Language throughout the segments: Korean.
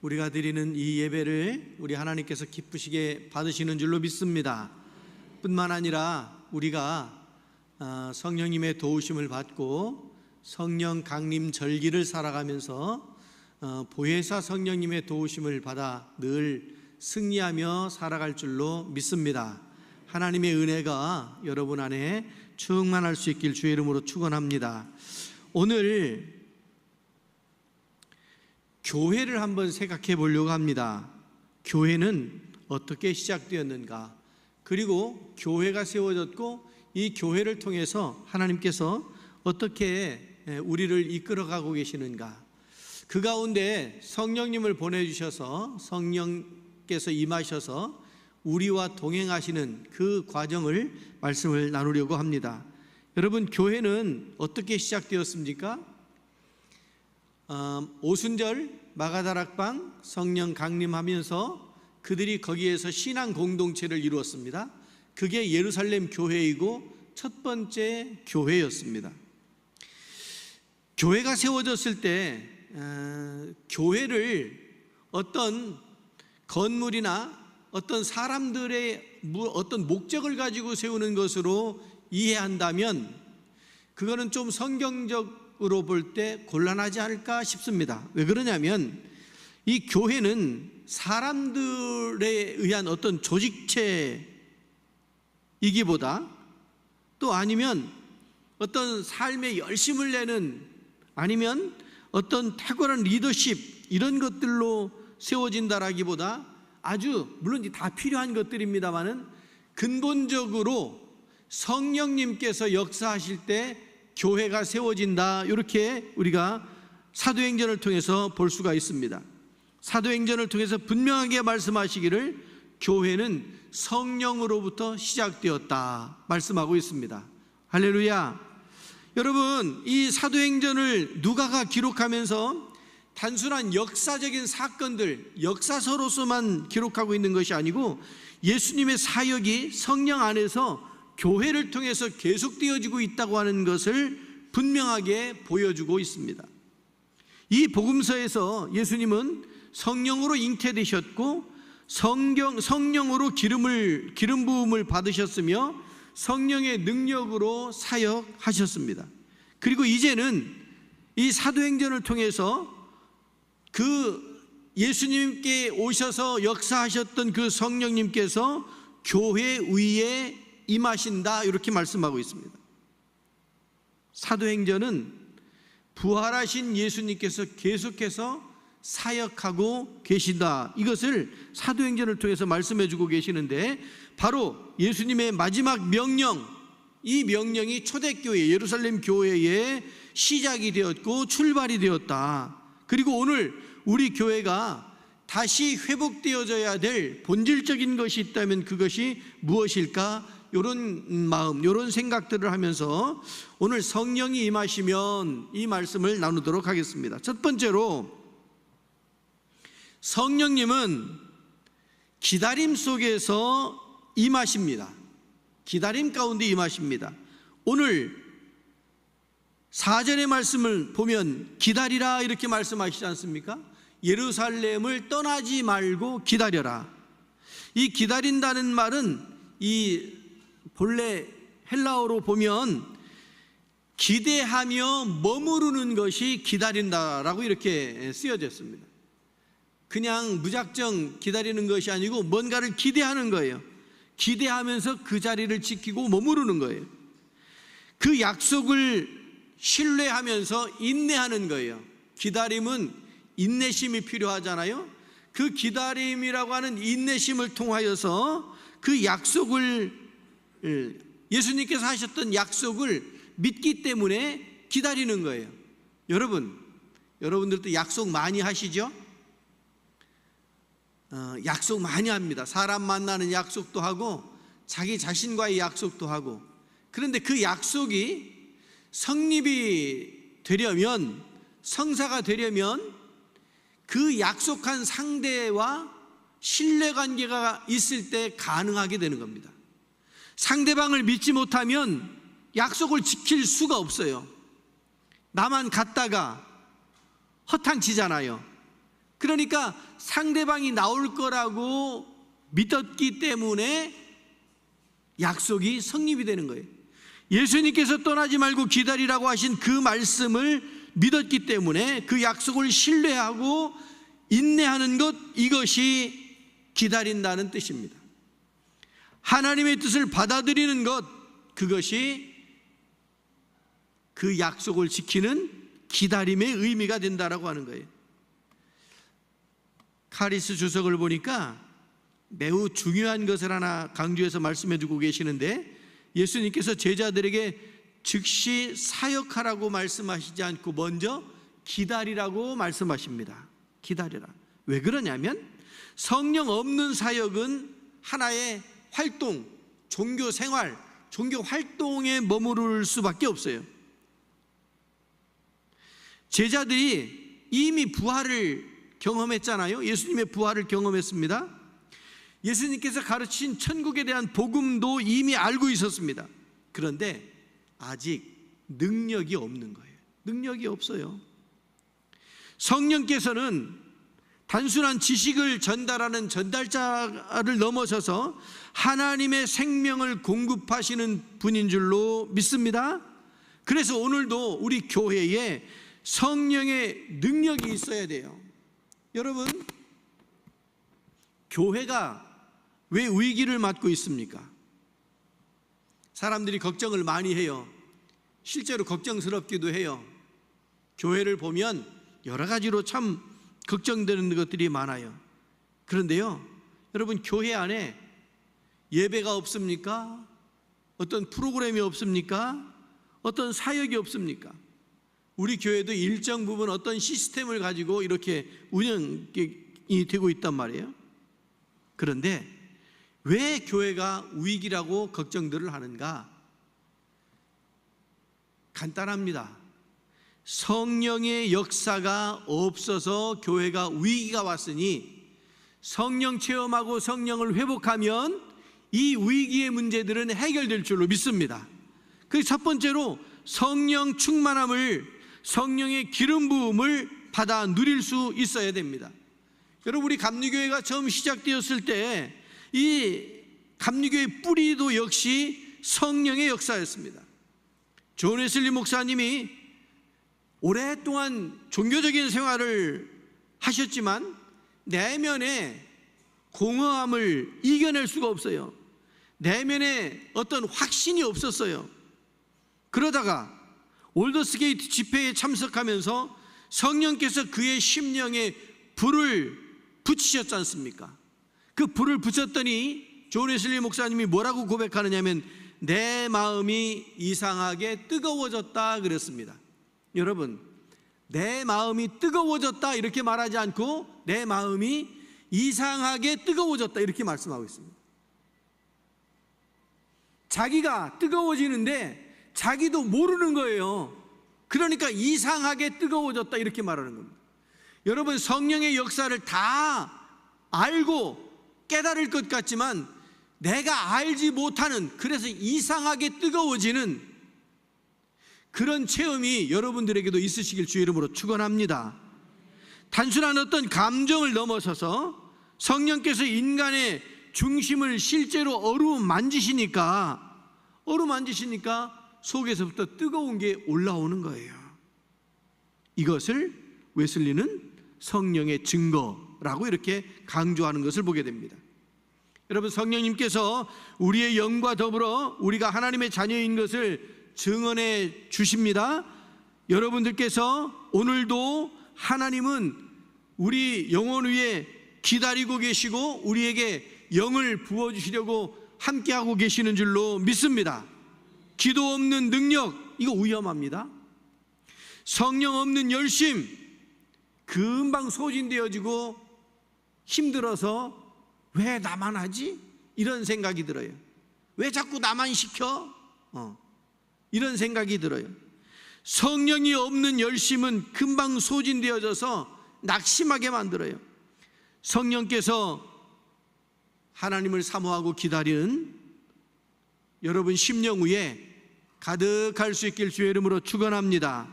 우리가 드리는 이 예배를 우리 하나님께서 기쁘시게 받으시는 줄로 믿습니다. 뿐만 아니라 우리가 성령님의 도우심을 받고 성령 강림 절기를 살아가면서 보혜사 성령님의 도우심을 받아 늘 승리하며 살아갈 줄로 믿습니다. 하나님의 은혜가 여러분 안에 충만할 수 있길 주의 이름으로 축원합니다. 오늘 교회를 한번 생각해 보려고 합니다. 교회는 어떻게 시작되었는가? 그리고 교회가 세워졌고 이 교회를 통해서 하나님께서 어떻게 우리를 이끌어가고 계시는가? 그 가운데 성령님을 보내주셔서 성령께서 임하셔서 우리와 동행하시는 그 과정을 말씀을 나누려고 합니다. 여러분, 교회는 어떻게 시작되었습니까? 오순절 마가다락방 성령 강림하면서 그들이 거기에서 신앙 공동체를 이루었습니다. 그게 예루살렘 교회이고 첫 번째 교회였습니다. 교회가 세워졌을 때 교회를 어떤 건물이나 어떤 사람들의 어떤 목적을 가지고 세우는 것으로 이해한다면 그거는 좀 성경적으로 볼 때 곤란하지 않을까 싶습니다. 왜 그러냐면 이 교회는 사람들에 의한 어떤 조직체이기보다 또 아니면 어떤 삶에 열심을 내는 아니면 어떤 탁월한 리더십 이런 것들로 세워진다라기보다 아주 물론 다 필요한 것들입니다만은 근본적으로 성령님께서 역사하실 때 교회가 세워진다, 이렇게 우리가 사도행전을 통해서 볼 수가 있습니다. 사도행전을 통해서 분명하게 말씀하시기를 교회는 성령으로부터 시작되었다 말씀하고 있습니다. 할렐루야. 여러분, 이 사도행전을 누가가 기록하면서 단순한 역사적인 사건들, 역사서로서만 기록하고 있는 것이 아니고 예수님의 사역이 성령 안에서 교회를 통해서 계속되어지고 있다고 하는 것을 분명하게 보여주고 있습니다. 이 복음서에서 예수님은 성령으로 잉태되셨고 성령으로 기름 부음을 받으셨으며 성령의 능력으로 사역하셨습니다. 그리고 이제는 이 사도행전을 통해서 그 예수님께 오셔서 역사하셨던 그 성령님께서 교회 위에 임하신다, 이렇게 말씀하고 있습니다. 사도행전은 부활하신 예수님께서 계속해서 사역하고 계신다, 이것을 사도행전을 통해서 말씀해 주고 계시는데 바로 예수님의 마지막 명령, 이 명령이 초대교회 예루살렘 교회의 시작이 되었고 출발이 되었다. 그리고 오늘 우리 교회가 다시 회복되어져야 될 본질적인 것이 있다면 그것이 무엇일까? 이런 마음, 이런 생각들을 하면서 오늘 성령이 임하시면 이 말씀을 나누도록 하겠습니다. 첫 번째로 성령님은 기다림 속에서 임하십니다. 기다림 가운데 임하십니다. 오늘 4절의 말씀을 보면 기다리라 이렇게 말씀하시지 않습니까? 예루살렘을 떠나지 말고 기다려라. 이 기다린다는 말은 이 본래 헬라어로 보면 기대하며 머무르는 것이 기다린다라고 이렇게 쓰여졌습니다. 그냥 무작정 기다리는 것이 아니고 뭔가를 기대하는 거예요. 기대하면서 그 자리를 지키고 머무르는 거예요. 그 약속을 신뢰하면서 인내하는 거예요. 기다림은 인내심이 필요하잖아요. 그 기다림이라고 하는 인내심을 통하여서 그 약속을, 예수님께서 하셨던 약속을 믿기 때문에 기다리는 거예요. 여러분들도 약속 많이 하시죠? 약속 많이 합니다. 사람 만나는 약속도 하고 자기 자신과의 약속도 하고. 그런데 그 약속이 성립이 되려면, 성사가 되려면 그 약속한 상대와 신뢰관계가 있을 때 가능하게 되는 겁니다. 상대방을 믿지 못하면 약속을 지킬 수가 없어요. 나만 갔다가 허탕치잖아요. 그러니까 상대방이 나올 거라고 믿었기 때문에 약속이 성립이 되는 거예요. 예수님께서 떠나지 말고 기다리라고 하신 그 말씀을 믿었기 때문에 그 약속을 신뢰하고 인내하는 것, 이것이 기다린다는 뜻입니다. 하나님의 뜻을 받아들이는 것, 그것이 그 약속을 지키는 기다림의 의미가 된다라고 하는 거예요. 카리스 주석을 보니까 매우 중요한 것을 하나 강조해서 말씀해 주고 계시는데, 예수님께서 제자들에게 즉시 사역하라고 말씀하시지 않고 먼저 기다리라고 말씀하십니다. 기다려라. 왜 그러냐면 성령 없는 사역은 하나의 활동, 종교 생활, 종교 활동에 머무를 수밖에 없어요. 제자들이 이미 부활을 경험했잖아요. 예수님의 부활을 경험했습니다. 예수님께서 가르친 천국에 대한 복음도 이미 알고 있었습니다. 그런데 아직 능력이 없는 거예요. 능력이 없어요. 성령께서는 단순한 지식을 전달하는 전달자를 넘어서서 하나님의 생명을 공급하시는 분인 줄로 믿습니다. 그래서 오늘도 우리 교회에 성령의 능력이 있어야 돼요. 여러분, 교회가 왜 위기를 맞고 있습니까? 사람들이 걱정을 많이 해요. 실제로 걱정스럽기도 해요. 교회를 보면 여러 가지로 참 걱정되는 것들이 많아요. 그런데요, 여러분, 교회 안에 예배가 없습니까? 어떤 프로그램이 없습니까? 어떤 사역이 없습니까? 우리 교회도 일정 부분 어떤 시스템을 가지고 이렇게 운영이 되고 있단 말이에요. 그런데 왜 교회가 위기라고 걱정들을 하는가? 간단합니다. 성령의 역사가 없어서 교회가 위기가 왔으니 성령 체험하고 성령을 회복하면 이 위기의 문제들은 해결될 줄로 믿습니다. 그 첫 번째로 성령 충만함을, 성령의 기름 부음을 받아 누릴 수 있어야 됩니다. 여러분, 우리 감리교회가 처음 시작되었을 때 이 감리교회의 뿌리도 역시 성령의 역사였습니다. 존 웨슬리 목사님이 오랫동안 종교적인 생활을 하셨지만 내면에 공허함을 이겨낼 수가 없어요. 내면에 어떤 확신이 없었어요. 그러다가 올더스게이트 집회에 참석하면서 성령께서 그의 심령에 불을 붙이셨지 않습니까? 그 불을 붙였더니 존 웨슬리 목사님이 뭐라고 고백하느냐면 내 마음이 이상하게 뜨거워졌다 그랬습니다. 여러분, 내 마음이 뜨거워졌다 이렇게 말하지 않고 내 마음이 이상하게 뜨거워졌다 이렇게 말씀하고 있습니다. 자기가 뜨거워지는데 자기도 모르는 거예요. 그러니까 이상하게 뜨거워졌다 이렇게 말하는 겁니다. 여러분, 성령의 역사를 다 알고 깨달을 것 같지만 내가 알지 못하는, 그래서 이상하게 뜨거워지는 그런 체험이 여러분들에게도 있으시길 주의 이름으로 축원합니다. 단순한 어떤 감정을 넘어서서 성령께서 인간의 중심을 실제로 어루만지시니까 속에서부터 뜨거운 게 올라오는 거예요. 이것을 웨슬리는 성령의 증거라고 이렇게 강조하는 것을 보게 됩니다. 여러분, 성령님께서 우리의 영과 더불어 우리가 하나님의 자녀인 것을 증언해 주십니다. 여러분들께서 오늘도 하나님은 우리 영혼 위에 기다리고 계시고 우리에게 영을 부어주시려고 함께하고 계시는 줄로 믿습니다. 기도 없는 능력, 이거 위험합니다. 성령 없는 열심, 금방 소진되어지고 힘들어서 왜 나만 하지? 이런 생각이 들어요. 왜 자꾸 나만 시켜? 이런 생각이 들어요. 성령이 없는 열심은 금방 소진되어져서 낙심하게 만들어요. 성령께서 하나님을 사모하고 기다리는 여러분 심령 위에 가득할 수 있길 주의 이름으로 축원합니다.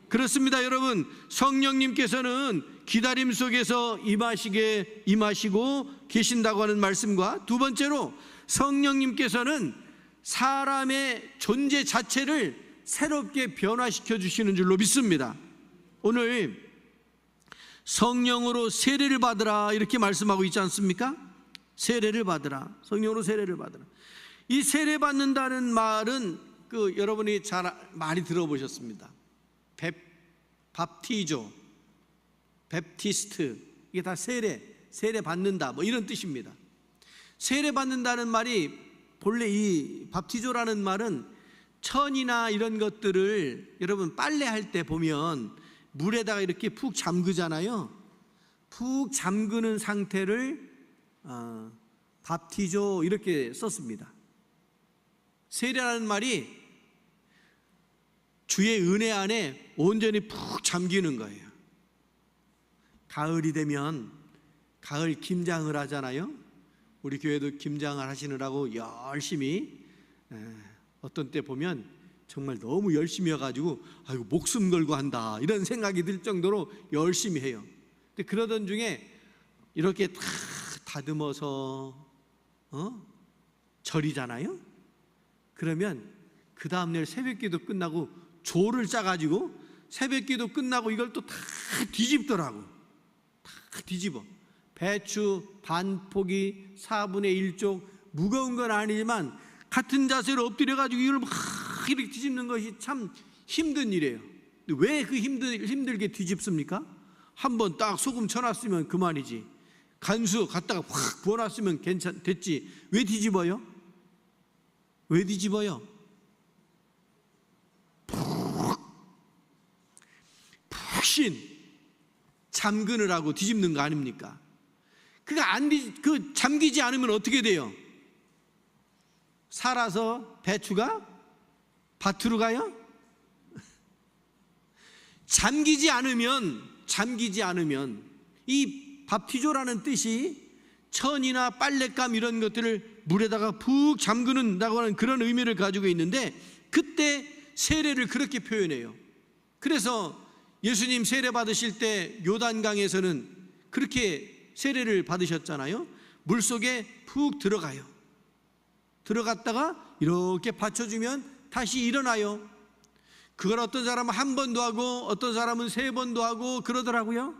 그렇습니다, 여러분. 성령님께서는 기다림 속에서 임하시고 계신다고 하는 말씀과, 두 번째로 성령님께서는 사람의 존재 자체를 새롭게 변화시켜 주시는 줄로 믿습니다. 오늘 성령으로 세례를 받으라 이렇게 말씀하고 있지 않습니까? 세례를 받으라, 성령으로 세례를 받으라. 이 세례 받는다는 말은 여러분이 잘 많이 들어보셨습니다. 밥티조, 베프티스트, 이게 다 세례 받는다 뭐 이런 뜻입니다. 세례 받는다는 말이, 본래 이 밥티조라는 말은 천이나 이런 것들을 여러분 빨래할 때 보면 물에다가 이렇게 푹 잠그잖아요. 푹 잠그는 상태를 밥티조 이렇게 썼습니다. 세례라는 말이 주의 은혜 안에 온전히 푹 잠기는 거예요. 가을이 되면 가을 김장을 하잖아요. 우리 교회도 김장을 하시느라고 열심히, 어떤 때 보면 정말 너무 열심히 해가지고 아이고 목숨 걸고 한다 이런 생각이 들 정도로 열심히 해요. 근데 그러던 중에 이렇게 다 다듬어서 절이잖아요. 그러면 그 다음날 새벽기도 끝나고 조를 짜가지고 새벽기도 끝나고 이걸 또 다 뒤집더라고. 다 뒤집어. 배추 반 포기 4분의 1쪽, 무거운 건 아니지만 같은 자세로 엎드려가지고 이걸 막 이렇게 뒤집는 것이 참 힘든 일이에요. 왜 그 힘들게 뒤집습니까? 한번 딱 소금 쳐놨으면 그만이지. 간수 갖다가 확 부어놨으면 됐지. 왜 뒤집어요? 왜 뒤집어요? 푹신 잠그느라고 뒤집는 거 아닙니까? 그 잠기지 않으면 어떻게 돼요? 살아서 배추가 밭으로 가요? 잠기지 않으면 이 밥티조라는 뜻이 천이나 빨랫감 이런 것들을 물에다가 푹 잠그는다고 하는 그런 의미를 가지고 있는데, 그때 세례를 그렇게 표현해요. 그래서 예수님 세례 받으실 때 요단강에서는 그렇게 세례를 받으셨잖아요. 물속에 푹 들어가요. 들어갔다가 이렇게 받쳐주면 다시 일어나요. 그걸 어떤 사람은 한 번도 하고 어떤 사람은 3번도 하고 그러더라고요.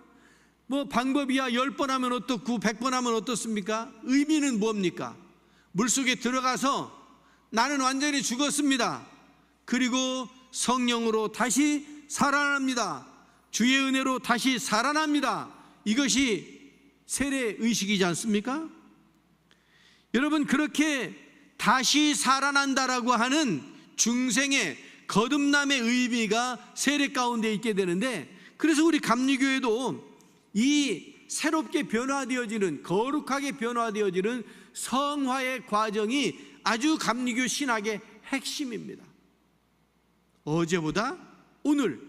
뭐 방법이야 10번 하면 어떻고 100번 하면 어떻습니까? 의미는 뭡니까? 물속에 들어가서 나는 완전히 죽었습니다. 그리고 성령으로 다시 살아납니다. 주의 은혜로 다시 살아납니다. 이것이 세례 의식이지 않습니까? 여러분, 그렇게 다시 살아난다라고 하는 중생의 거듭남의 의미가 세례 가운데 있게 되는데, 그래서 우리 감리교회도 이 새롭게 변화되어지는, 거룩하게 변화되어지는 성화의 과정이 아주 감리교 신학의 핵심입니다. 어제보다 오늘,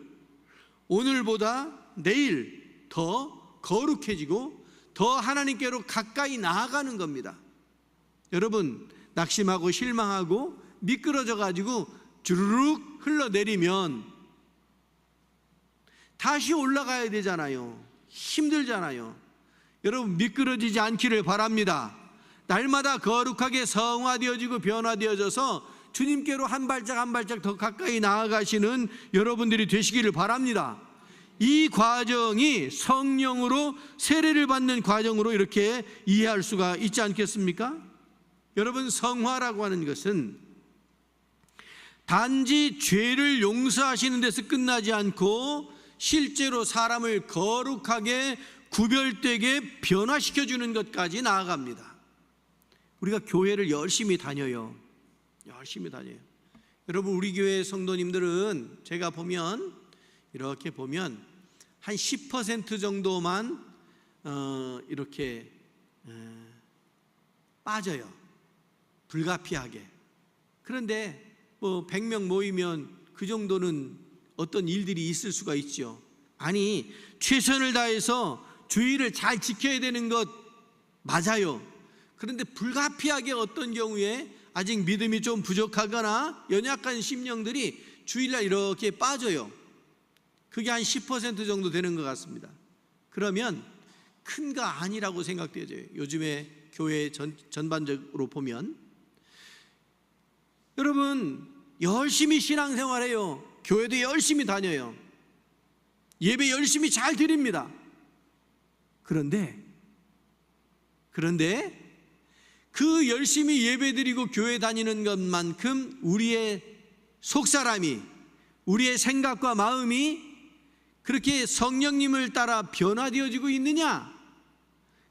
오늘보다 내일 더 거룩해지고 더 하나님께로 가까이 나아가는 겁니다. 여러분, 낙심하고 실망하고 미끄러져 가지고 주르륵 흘러내리면 다시 올라가야 되잖아요. 힘들잖아요. 여러분, 미끄러지지 않기를 바랍니다. 날마다 거룩하게 성화되어지고 변화되어져서 주님께로 한 발짝 한 발짝 더 가까이 나아가시는 여러분들이 되시기를 바랍니다. 이 과정이 성령으로 세례를 받는 과정으로 이렇게 이해할 수가 있지 않겠습니까? 여러분, 성화라고 하는 것은 단지 죄를 용서하시는 데서 끝나지 않고 실제로 사람을 거룩하게 구별되게 변화시켜주는 것까지 나아갑니다. 우리가 교회를 열심히 다녀요. 여러분, 우리 교회 성도님들은 제가 보면 이렇게 보면 한 10% 정도만 이렇게 빠져요. 불가피하게. 그런데 뭐 100명 모이면 그 정도는 어떤 일들이 있을 수가 있죠. 아니, 최선을 다해서 주의를 잘 지켜야 되는 것 맞아요. 그런데 불가피하게 어떤 경우에 아직 믿음이 좀 부족하거나 연약한 심령들이 주일날 이렇게 빠져요. 그게 한 10% 정도 되는 것 같습니다. 그러면 큰 거 아니라고 생각되어져요. 요즘에 교회 전반적으로 보면. 여러분, 열심히 신앙생활해요. 교회도 열심히 다녀요. 예배 열심히 잘 드립니다. 그런데 그 열심히 예배 드리고 교회 다니는 것만큼 우리의 속사람이, 우리의 생각과 마음이 그렇게 성령님을 따라 변화되어지고 있느냐?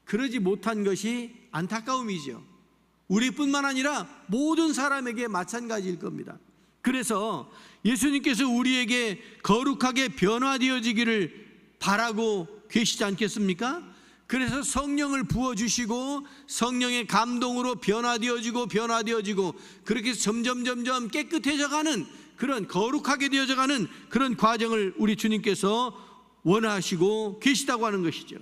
그러지 못한 것이 안타까움이죠. 우리뿐만 아니라 모든 사람에게 마찬가지일 겁니다. 그래서 예수님께서 우리에게 거룩하게 변화되어지기를 바라고 계시지 않겠습니까? 그래서 성령을 부어주시고 성령의 감동으로 변화되어지고 그렇게 점점 깨끗해져가는, 그런 거룩하게 되어져가는 그런 과정을 우리 주님께서 원하시고 계시다고 하는 것이죠.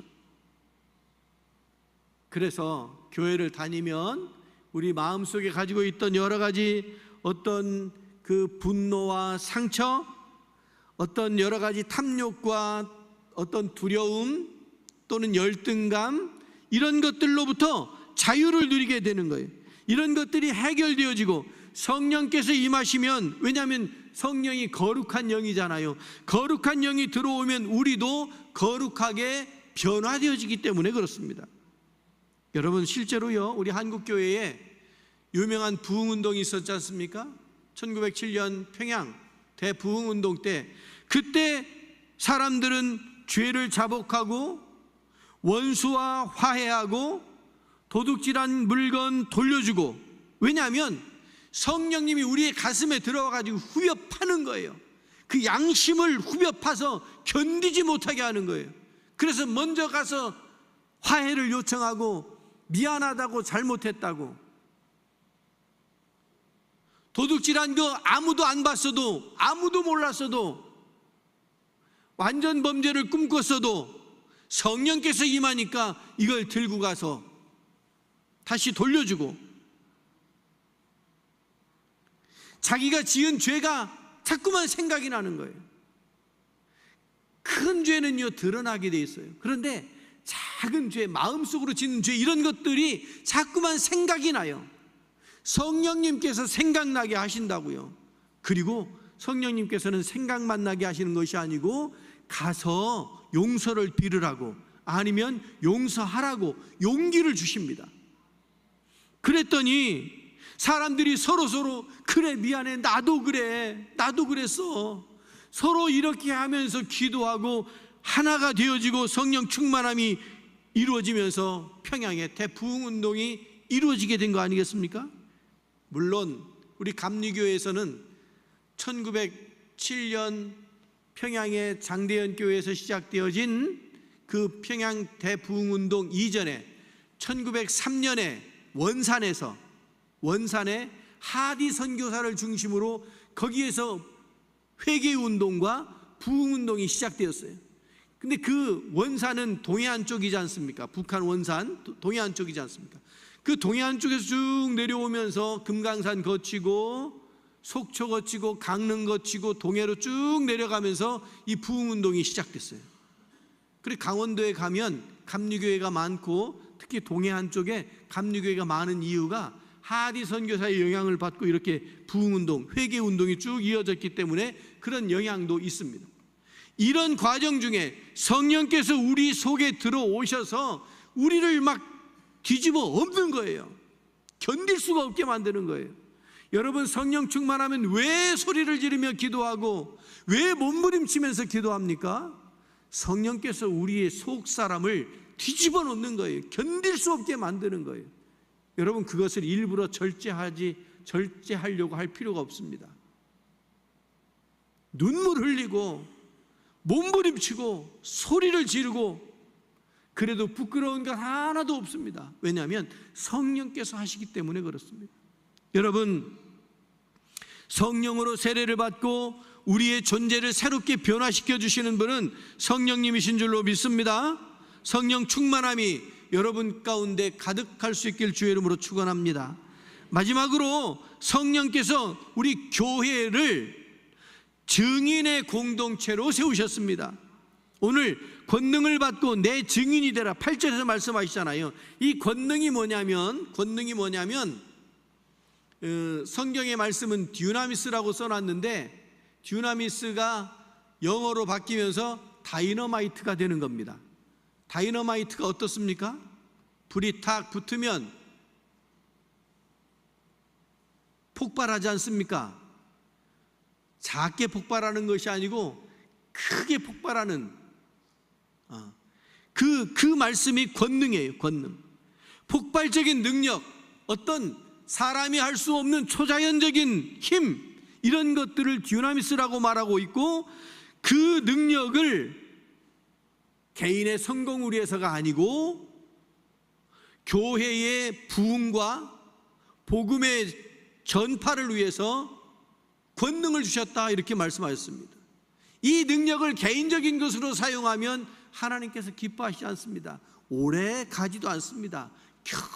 그래서 교회를 다니면 우리 마음속에 가지고 있던 여러 가지 어떤 그 분노와 상처, 어떤 여러 가지 탐욕과 어떤 두려움 또는 열등감, 이런 것들로부터 자유를 누리게 되는 거예요. 이런 것들이 해결되어지고 성령께서 임하시면, 왜냐하면 성령이 거룩한 영이잖아요. 거룩한 영이 들어오면 우리도 거룩하게 변화되어지기 때문에 그렇습니다. 여러분, 실제로요, 우리 한국교회에 유명한 부흥운동이 있었지 않습니까? 1907년 평양 대부흥운동 때, 그때 사람들은 죄를 자복하고 원수와 화해하고 도둑질한 물건 돌려주고, 왜냐하면 성령님이 우리의 가슴에 들어와가지고 후벼 파는 거예요. 그 양심을 후벼 파서 견디지 못하게 하는 거예요. 그래서 먼저 가서 화해를 요청하고 미안하다고, 잘못했다고, 도둑질한 거 아무도 안 봤어도, 아무도 몰랐어도, 완전 범죄를 꿈꿨어도 성령께서 임하니까 이걸 들고 가서 다시 돌려주고, 자기가 지은 죄가 자꾸만 생각이 나는 거예요. 큰 죄는요 드러나게 돼 있어요. 그런데 작은 죄, 마음속으로 짓는 죄, 이런 것들이 자꾸만 생각이 나요. 성령님께서 생각나게 하신다고요. 그리고 성령님께서는 생각만 나게 하시는 것이 아니고 가서 용서를 빌으라고, 아니면 용서하라고 용기를 주십니다. 그랬더니 사람들이 서로 그래, 미안해, 나도 그랬어, 서로 이렇게 하면서 기도하고 하나가 되어지고 성령 충만함이 이루어지면서 평양의 대부흥운동이 이루어지게 된 거 아니겠습니까? 물론 우리 감리교회에서는 1907년 평양의 장대현 교회에서 시작되어진 그 평양 대부흥운동 이전에 1903년에 원산에 하디 선교사를 중심으로 거기에서 회개운동과 부흥운동이 시작되었어요. 근데 그 원산은 동해안 쪽이지 않습니까? 북한 원산 동해안 쪽이지 않습니까? 그 동해안 쪽에서 쭉 내려오면서 금강산 거치고 속초 거치고 강릉 거치고 동해로 쭉 내려가면서 이 부흥운동이 시작됐어요. 그리고 강원도에 가면 감리교회가 많고, 특히 동해안 쪽에 감리교회가 많은 이유가 하디 선교사의 영향을 받고 이렇게 부흥운동, 회개운동이 쭉 이어졌기 때문에 그런 영향도 있습니다. 이런 과정 중에 성령께서 우리 속에 들어오셔서 우리를 막 뒤집어 엎는 거예요. 견딜 수가 없게 만드는 거예요. 여러분, 성령 충만하면 왜 소리를 지르며 기도하고 왜 몸부림치면서 기도합니까? 성령께서 우리의 속 사람을 뒤집어 놓는 거예요. 견딜 수 없게 만드는 거예요. 여러분, 그것을 일부러 절제하려고 할 필요가 없습니다. 눈물 흘리고 몸부림치고 소리를 지르고 그래도 부끄러운 것 하나도 없습니다. 왜냐하면 성령께서 하시기 때문에 그렇습니다. 여러분, 성령으로 세례를 받고 우리의 존재를 새롭게 변화시켜 주시는 분은 성령님이신 줄로 믿습니다. 성령 충만함이 여러분 가운데 가득할 수 있길 주의 이름으로 축원합니다. 마지막으로 성령께서 우리 교회를 증인의 공동체로 세우셨습니다. 오늘 권능을 받고 내 증인이 되라 8절에서 말씀하시잖아요. 이 권능이 뭐냐면 성경의 말씀은 듀나미스라고 써놨는데 듀나미스가 영어로 바뀌면서 다이너마이트가 되는 겁니다. 다이너마이트가 어떻습니까? 불이 탁 붙으면 폭발하지 않습니까? 작게 폭발하는 것이 아니고 크게 폭발하는 그 말씀이 권능이에요. 권능, 폭발적인 능력, 어떤 사람이 할 수 없는 초자연적인 힘, 이런 것들을 듀나미스라고 말하고 있고, 그 능력을 개인의 성공을 위해서가 아니고 교회의 부흥과 복음의 전파를 위해서 권능을 주셨다, 이렇게 말씀하셨습니다. 이 능력을 개인적인 것으로 사용하면 하나님께서 기뻐하시지 않습니다. 오래 가지도 않습니다.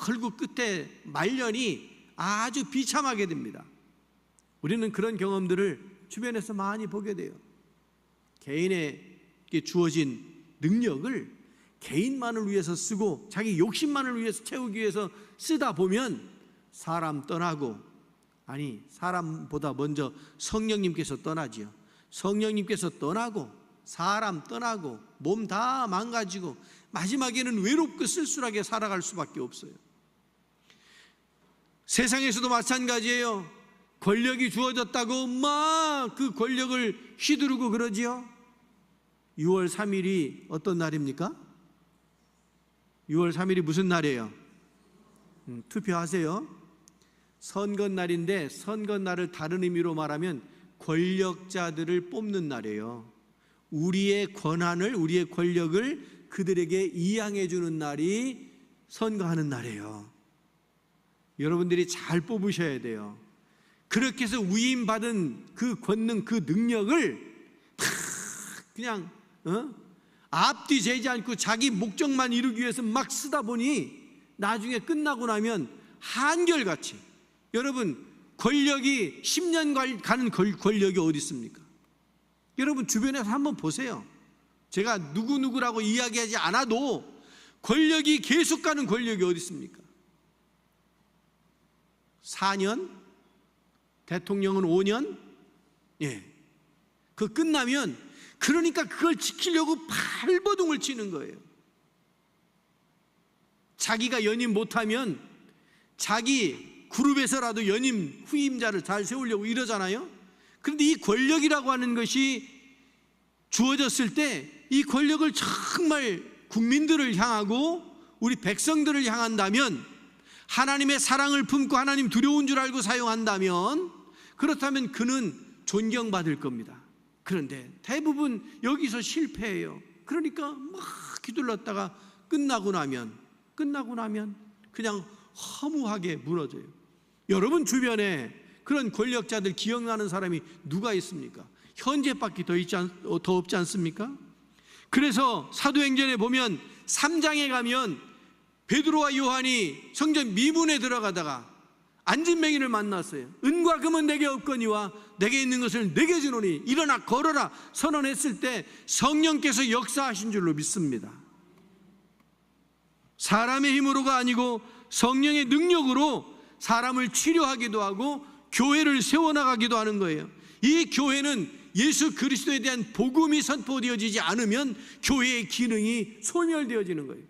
결국 끝에 말년이 아주 비참하게 됩니다. 우리는 그런 경험들을 주변에서 많이 보게 돼요. 개인에게 주어진 능력을 개인만을 위해서 쓰고 자기 욕심만을 위해서 채우기 위해서 쓰다 보면 사람 떠나고, 아니 사람보다 먼저 성령님께서 떠나지요. 성령님께서 떠나고 사람 떠나고 몸 다 망가지고 마지막에는 외롭고 쓸쓸하게 살아갈 수밖에 없어요. 세상에서도 마찬가지예요. 권력이 주어졌다고 막 그 권력을 휘두르고 그러지요. 6월 3일이 어떤 날입니까? 6월 3일이 무슨 날이에요? 투표하세요. 선거날인데, 선거날을 다른 의미로 말하면 권력자들을 뽑는 날이에요. 우리의 권한을, 우리의 권력을 그들에게 이양해 주는 날이 선거하는 날이에요. 여러분들이 잘 뽑으셔야 돼요. 그렇게 해서 위임받은 그 권능, 그 능력을 다 그냥 앞뒤 재지 않고 자기 목적만 이루기 위해서 막 쓰다 보니 나중에 끝나고 나면 한결같이, 여러분 권력이 10년 가는 권력이 어디 있습니까? 여러분 주변에서 한번 보세요. 제가 누구누구라고 이야기하지 않아도 권력이 계속 가는 권력이 어디 있습니까? 4년, 대통령은 5년, 그 끝나면, 그러니까 그걸 지키려고 발버둥을 치는 거예요. 자기가 연임 못하면 자기 그룹에서라도 연임 후임자를 잘 세우려고 이러잖아요. 그런데 이 권력이라고 하는 것이 주어졌을 때 이 권력을 정말 국민들을 향하고 우리 백성들을 향한다면, 하나님의 사랑을 품고 하나님 두려운 줄 알고 사용한다면, 그렇다면 그는 존경받을 겁니다. 그런데 대부분 여기서 실패해요. 그러니까 막 휘둘렀다가 끝나고 나면 그냥 허무하게 무너져요. 여러분 주변에 그런 권력자들 기억나는 사람이 누가 있습니까? 현재밖에 더 없지 않습니까? 그래서 사도행전에 보면 3장에 가면 베드로와 요한이 성전 미문에 들어가다가 안진뱅이를 만났어요. 은과 금은 내게 없거니와 내게 있는 것을 내게 주노니 일어나 걸어라 선언했을 때 성령께서 역사하신 줄로 믿습니다. 사람의 힘으로가 아니고 성령의 능력으로 사람을 치료하기도 하고 교회를 세워나가기도 하는 거예요. 이 교회는 예수 그리스도에 대한 복음이 선포되어지지 않으면 교회의 기능이 소멸되어지는 거예요.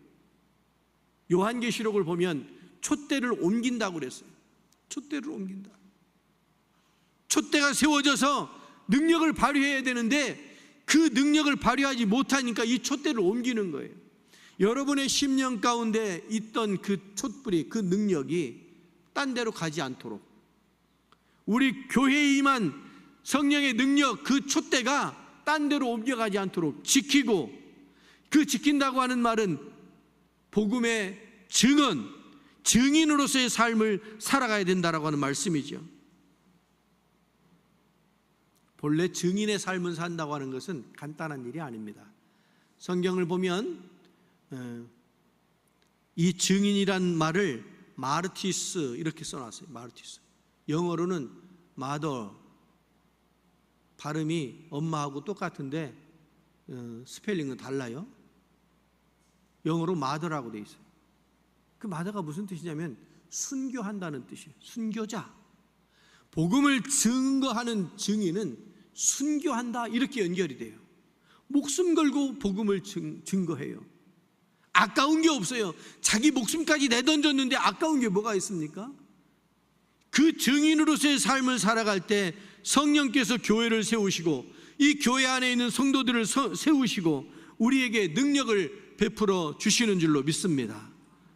요한계시록을 보면 촛대를 옮긴다고 그랬어요. 촛대를 옮긴다. 촛대가 세워져서 능력을 발휘해야 되는데 그 능력을 발휘하지 못하니까 이 촛대를 옮기는 거예요. 여러분의 심령 가운데 있던 그 촛불이, 그 능력이 딴 데로 가지 않도록, 우리 교회에 임한 성령의 능력, 그 촛대가 딴 데로 옮겨가지 않도록 지키고, 그 지킨다고 하는 말은 복음의 증인으로서의 삶을 살아가야 된다라고 하는 말씀이죠. 본래 증인의 삶을 산다고 하는 것은 간단한 일이 아닙니다. 성경을 보면 이 증인이란 말을 마르티스 이렇게 써놨어요. 마르티스. 영어로는 마더, 발음이 엄마하고 똑같은데 스펠링은 달라요. 영어로 mother라고 돼 있어요. 그 mother가 무슨 뜻이냐면 순교한다는 뜻이에요. 순교자. 복음을 증거하는 증인은 순교한다, 이렇게 연결이 돼요. 목숨 걸고 복음을 증거해요. 아까운 게 없어요. 자기 목숨까지 내던졌는데 아까운 게 뭐가 있습니까? 그 증인으로서의 삶을 살아갈 때 성령께서 교회를 세우시고 이 교회 안에 있는 성도들을 세우시고 우리에게 능력을 베풀어 주시는 줄로 믿습니다.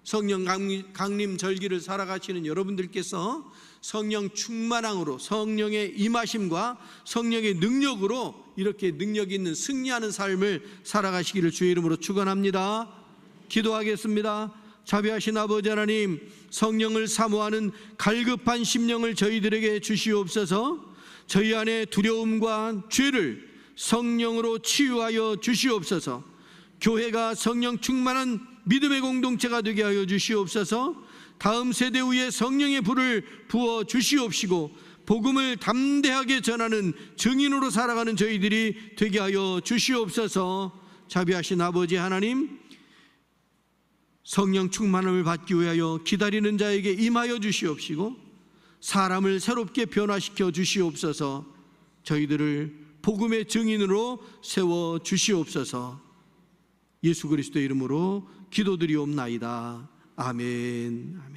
성령 강림 절기를 살아가시는 여러분들께서 성령 충만함으로, 성령의 임하심과 성령의 능력으로 이렇게 능력 있는 승리하는 삶을 살아가시기를 주의 이름으로 축원합니다. 기도하겠습니다. 자비하신 아버지 하나님, 성령을 사모하는 갈급한 심령을 저희들에게 주시옵소서. 저희 안에 두려움과 죄를 성령으로 치유하여 주시옵소서. 교회가 성령 충만한 믿음의 공동체가 되게 하여 주시옵소서. 다음 세대 위에 성령의 불을 부어 주시옵시고 복음을 담대하게 전하는 증인으로 살아가는 저희들이 되게 하여 주시옵소서. 자비하신 아버지 하나님, 성령 충만함을 받기 위하여 기다리는 자에게 임하여 주시옵시고 사람을 새롭게 변화시켜 주시옵소서. 저희들을 복음의 증인으로 세워 주시옵소서. 예수 그리스도의 이름으로 기도드리옵나이다. 아멘. 아멘.